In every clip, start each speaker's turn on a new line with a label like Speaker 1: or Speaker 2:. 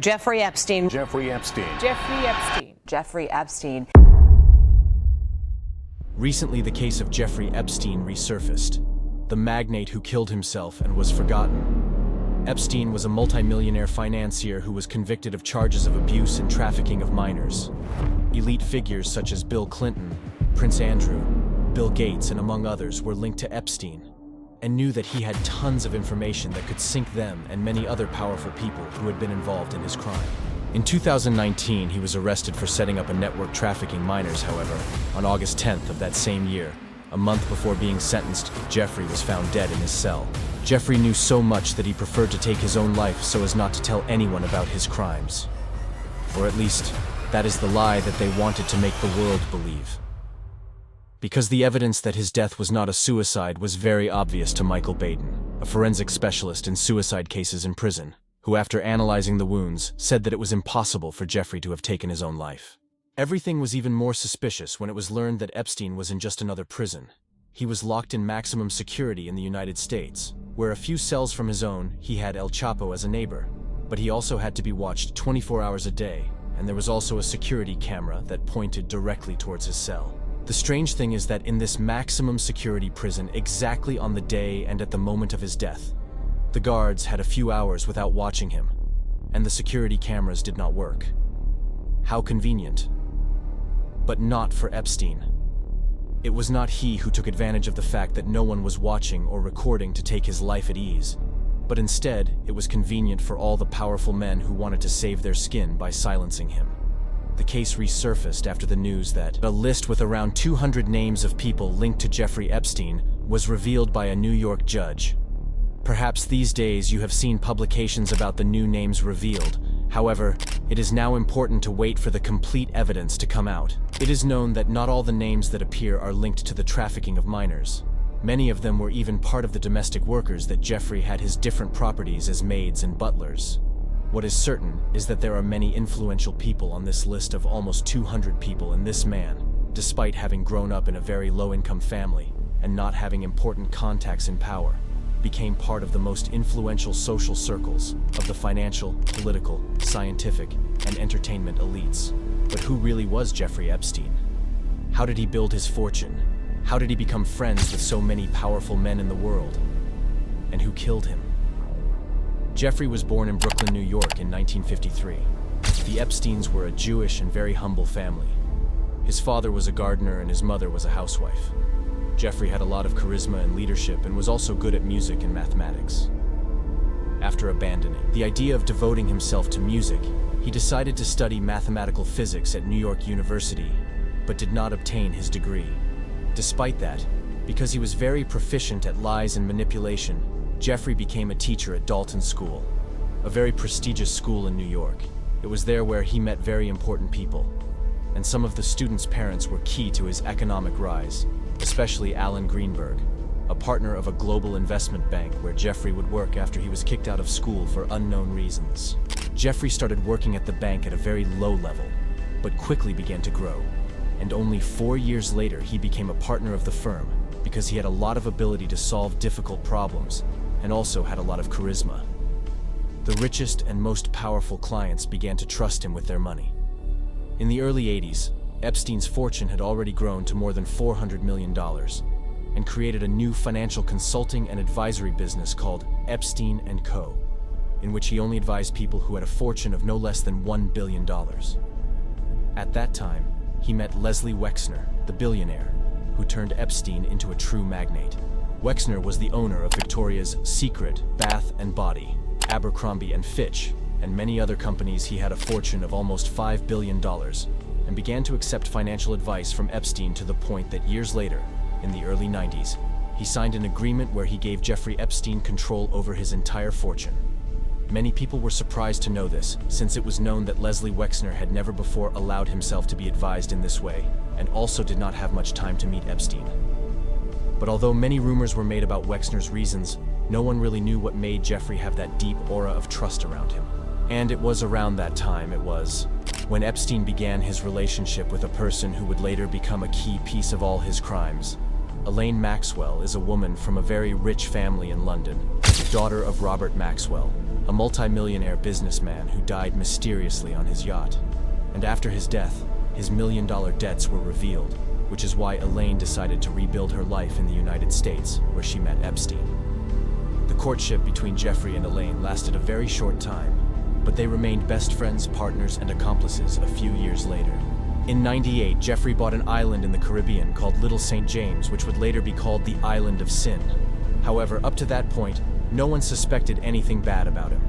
Speaker 1: Jeffrey Epstein.
Speaker 2: Jeffrey Epstein.
Speaker 3: Jeffrey Epstein.
Speaker 1: Jeffrey Epstein.
Speaker 4: Recently, the case of Jeffrey Epstein resurfaced. The magnate who killed himself and was forgotten. Epstein was a multimillionaire financier who was convicted of charges of abuse and trafficking of minors. Elite figures such as Bill Clinton, Prince Andrew, Bill Gates, and among others were linked to Epstein, and knew that he had tons of information that could sink them and many other powerful people who had been involved in his crime. In 2019, he was arrested for setting up a network trafficking minors. However, on August 10th of that same year, a month before being sentenced, Jeffrey was found dead in his cell. Jeffrey knew so much that he preferred to take his own life so as not to tell anyone about his crimes. Or at least, that is the lie that they wanted to make the world believe. Because the evidence that his death was not a suicide was very obvious to Michael Baden, a forensic specialist in suicide cases in prison, who after analyzing the wounds said that it was impossible for Jeffrey to have taken his own life. Everything was even more suspicious when it was learned that Epstein was in just another prison. He was locked in maximum security in the United States, where a few cells from his own, he had El Chapo as a neighbor, but he also had to be watched 24 hours a day, and there was also a security camera that pointed directly towards his cell. The strange thing is that in this maximum security prison, exactly on the day and at the moment of his death, the guards had a few hours without watching him, and the security cameras did not work. How convenient. But not for Epstein. It was not he who took advantage of the fact that no one was watching or recording to take his life at ease, but instead, it was convenient for all the powerful men who wanted to save their skin by silencing him. The case resurfaced after the news that a list with around 200 names of people linked to Jeffrey Epstein was revealed by a New York judge. Perhaps these days you have seen publications about the new names revealed. However, it is now important to wait for the complete evidence to come out. It is known that not all the names that appear are linked to the trafficking of minors. Many of them were even part of the domestic workers that Jeffrey had his different properties as maids and butlers. What is certain is that there are many influential people on this list of almost 200 people, and this man, despite having grown up in a very low-income family and not having important contacts in power, became part of the most influential social circles of the financial, political, scientific, and entertainment elites. But who really was Jeffrey Epstein? How did he build his fortune? How did he become friends with so many powerful men in the world? And who killed him? Jeffrey was born in Brooklyn, New York in 1953. The Epsteins were a Jewish and very humble family. His father was a gardener and his mother was a housewife. Jeffrey had a lot of charisma and leadership and was also good at music and mathematics. After abandoning the idea of devoting himself to music, he decided to study mathematical physics at New York University, but did not obtain his degree. Despite that, because he was very proficient at lies and manipulation, Jeffrey became a teacher at Dalton School, a very prestigious school in New York. It was there where he met very important people, and some of the students' parents were key to his economic rise, especially Alan Greenberg, a partner of a global investment bank where Jeffrey would work after he was kicked out of school for unknown reasons. Jeffrey started working at the bank at a very low level, but quickly began to grow, and only 4 years later he became a partner of the firm because he had a lot of ability to solve difficult problems and also had a lot of charisma. The richest and most powerful clients began to trust him with their money. In the early 80s, Epstein's fortune had already grown to more than $400 million and created a new financial consulting and advisory business called Epstein & Co., in which he only advised people who had a fortune of no less than $1 billion. At that time, he met Leslie Wexner, the billionaire, who turned Epstein into a true magnate. Wexner was the owner of Victoria's Secret, Bath & Body, Abercrombie & Fitch, and many other companies. He had a fortune of almost $5 billion and began to accept financial advice from Epstein to the point that years later, in the early 90s, he signed an agreement where he gave Jeffrey Epstein control over his entire fortune. Many people were surprised to know this, since it was known that Leslie Wexner had never before allowed himself to be advised in this way, and also did not have much time to meet Epstein. But although many rumors were made about Wexner's reasons, no one really knew what made Jeffrey have that deep aura of trust around him. And it was around that time, when Epstein began his relationship with a person who would later become a key piece of all his crimes. Elaine Maxwell is a woman from a very rich family in London, daughter of Robert Maxwell, a multimillionaire businessman who died mysteriously on his yacht. And after his death, his million-dollar debts were revealed, which is why Elaine decided to rebuild her life in the United States, where she met Epstein. The courtship between Jeffrey and Elaine lasted a very short time, but they remained best friends, partners, and accomplices a few years later. In '98, Jeffrey bought an island in the Caribbean called Little St. James, which would later be called the Island of Sin. However, up to that point, no one suspected anything bad about him.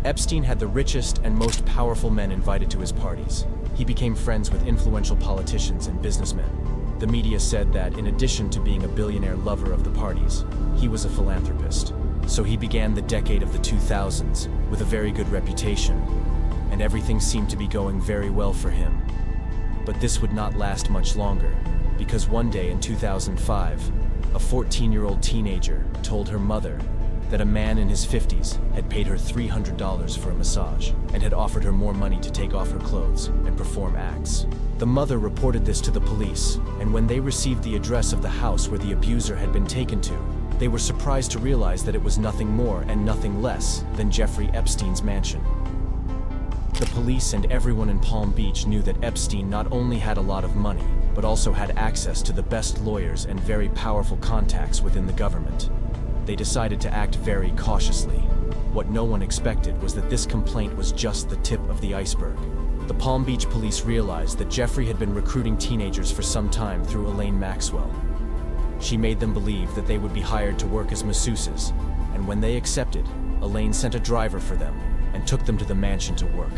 Speaker 4: Epstein had the richest and most powerful men invited to his parties. He became friends with influential politicians and businessmen. The media said that, in addition to being a billionaire lover of the parties, he was a philanthropist. So he began the decade of the 2000s with a very good reputation, and everything seemed to be going very well for him. But this would not last much longer, because one day in 2005, a 14-year-old teenager told her mother that a man in his 50s had paid her $300 for a massage and had offered her more money to take off her clothes and perform acts. The mother reported this to the police, and when they received the address of the house where the abuser had been taken to, they were surprised to realize that it was nothing more and nothing less than Jeffrey Epstein's mansion. The police and everyone in Palm Beach knew that Epstein not only had a lot of money, but also had access to the best lawyers and very powerful contacts within the government. They decided to act very cautiously. What no one expected was that this complaint was just the tip of the iceberg. The Palm Beach police realized that Jeffrey had been recruiting teenagers for some time through Elaine Maxwell. She made them believe that they would be hired to work as masseuses, and when they accepted, Elaine sent a driver for them and took them to the mansion to work.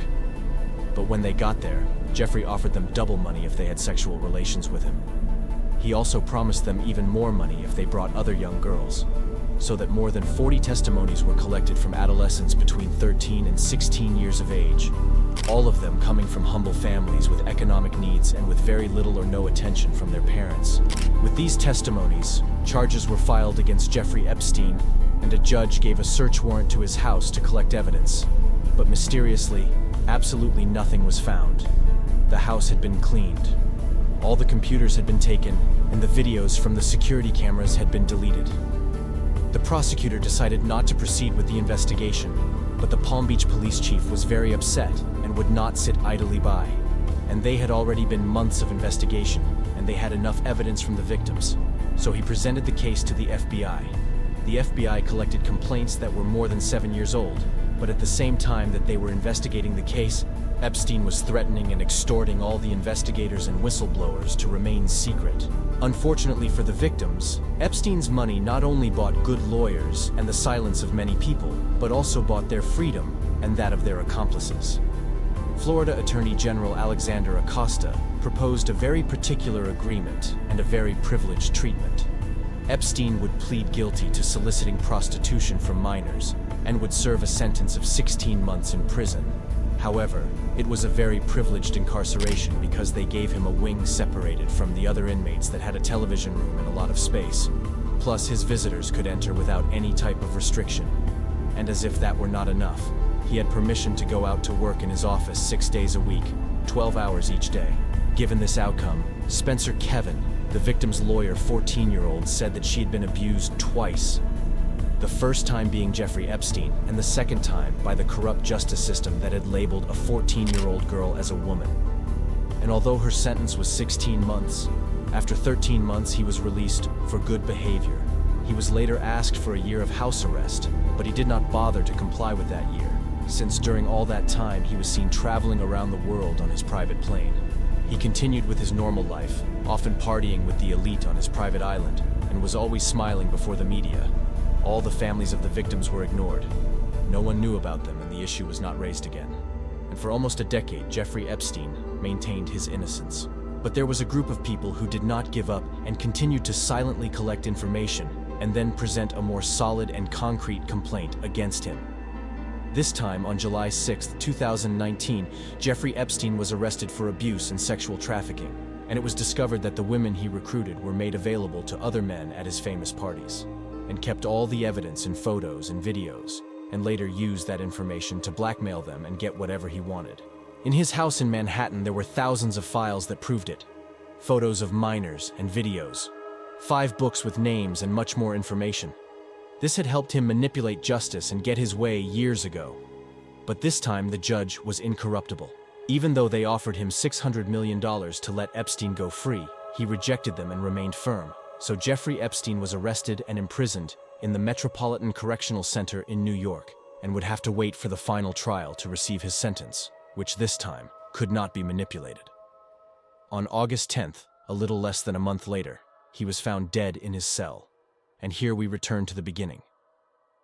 Speaker 4: But when they got there, Jeffrey offered them double money if they had sexual relations with him. He also promised them even more money if they brought other young girls, so that more than 40 testimonies were collected from adolescents between 13 and 16 years of age, all of them coming from humble families with economic needs and with very little or no attention from their parents. With these testimonies, charges were filed against Jeffrey Epstein, and a judge gave a search warrant to his house to collect evidence. But mysteriously, absolutely nothing was found. The house had been cleaned. All the computers had been taken, and the videos from the security cameras had been deleted. The prosecutor decided not to proceed with the investigation, but the Palm Beach police chief was very upset and would not sit idly by. And they had already been months of investigation, and they had enough evidence from the victims. So he presented the case to the FBI. The FBI collected complaints that were more than 7 years old, but at the same time that they were investigating the case, Epstein was threatening and extorting all the investigators and whistleblowers to remain secret. Unfortunately for the victims, Epstein's money not only bought good lawyers and the silence of many people, but also bought their freedom and that of their accomplices. Florida Attorney General Alexander Acosta proposed a very particular agreement and a very privileged treatment. Epstein would plead guilty to soliciting prostitution from minors and would serve a sentence of 16 months in prison. However, it was a very privileged incarceration because they gave him a wing separated from the other inmates that had a television room and a lot of space. Plus, his visitors could enter without any type of restriction. And as if that were not enough, he had permission to go out to work in his office 6 days a week, 12 hours each day. Given this outcome, Spencer Kevin, the victim's lawyer, 14-year-old, said that she had been abused twice. The first time being Jeffrey Epstein, and the second time by the corrupt justice system that had labeled a 14-year-old girl as a woman. And although her sentence was 16 months, after 13 months he was released for good behavior. He was later asked for a year of house arrest, but he did not bother to comply with that year, since during all that time he was seen traveling around the world on his private plane. He continued with his normal life, often partying with the elite on his private island, and was always smiling before the media. All the families of the victims were ignored. No one knew about them, and the issue was not raised again. And for almost a decade, Jeffrey Epstein maintained his innocence. But there was a group of people who did not give up and continued to silently collect information and then present a more solid and concrete complaint against him. This time, on July 6, 2019, Jeffrey Epstein was arrested for abuse and sexual trafficking, and it was discovered that the women he recruited were made available to other men at his famous parties, and kept all the evidence in photos and videos, and later used that information to blackmail them and get whatever he wanted. In his house in Manhattan, there were thousands of files that proved it. Photos of minors and videos, 5 books with names and much more information. This had helped him manipulate justice and get his way years ago. But this time the judge was incorruptible. Even though they offered him $600 million to let Epstein go free, he rejected them and remained firm. So Jeffrey Epstein was arrested and imprisoned in the Metropolitan Correctional Center in New York and would have to wait for the final trial to receive his sentence, which this time could not be manipulated. On August 10th, a little less than a month later, he was found dead in his cell. And here we return to the beginning.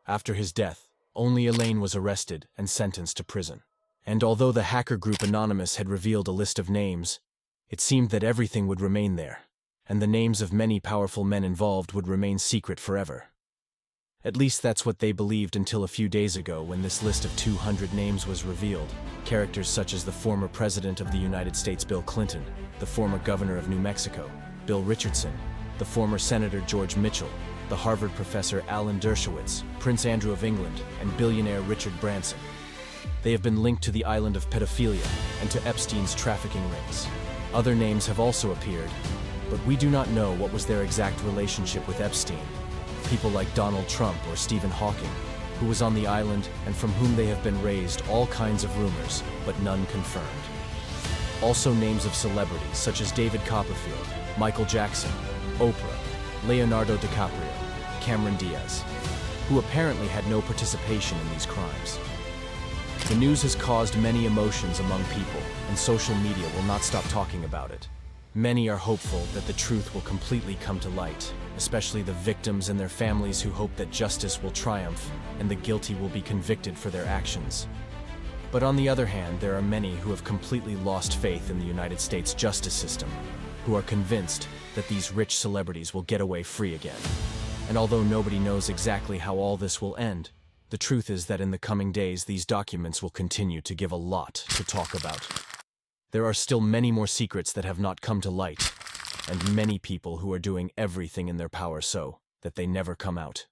Speaker 4: After his death, only Elaine was arrested and sentenced to prison. And although the hacker group Anonymous had revealed a list of names, it seemed that everything would remain there, and the names of many powerful men involved would remain secret forever. At least that's what they believed until a few days ago when this list of 200 names was revealed. Characters such as the former President of the United States Bill Clinton, the former Governor of New Mexico, Bill Richardson, the former Senator George Mitchell, the Harvard professor Alan Dershowitz, Prince Andrew of England, and billionaire Richard Branson. They have been linked to the island of pedophilia and to Epstein's trafficking rings. Other names have also appeared, but we do not know what was their exact relationship with Epstein. People like Donald Trump or Stephen Hawking, who was on the island and from whom they have been raised all kinds of rumors, but none confirmed. Also names of celebrities such as David Copperfield, Michael Jackson, Oprah, Leonardo DiCaprio, Cameron Diaz, who apparently had no participation in these crimes. The news has caused many emotions among people, and social media will not stop talking about it. Many are hopeful that the truth will completely come to light, especially the victims and their families who hope that justice will triumph and the guilty will be convicted for their actions. But on the other hand, there are many who have completely lost faith in the United States justice system, who are convinced that these rich celebrities will get away free again. And although nobody knows exactly how all this will end, the truth is that in the coming days these documents will continue to give a lot to talk about. There are still many more secrets that have not come to light, and many people who are doing everything in their power so that they never come out.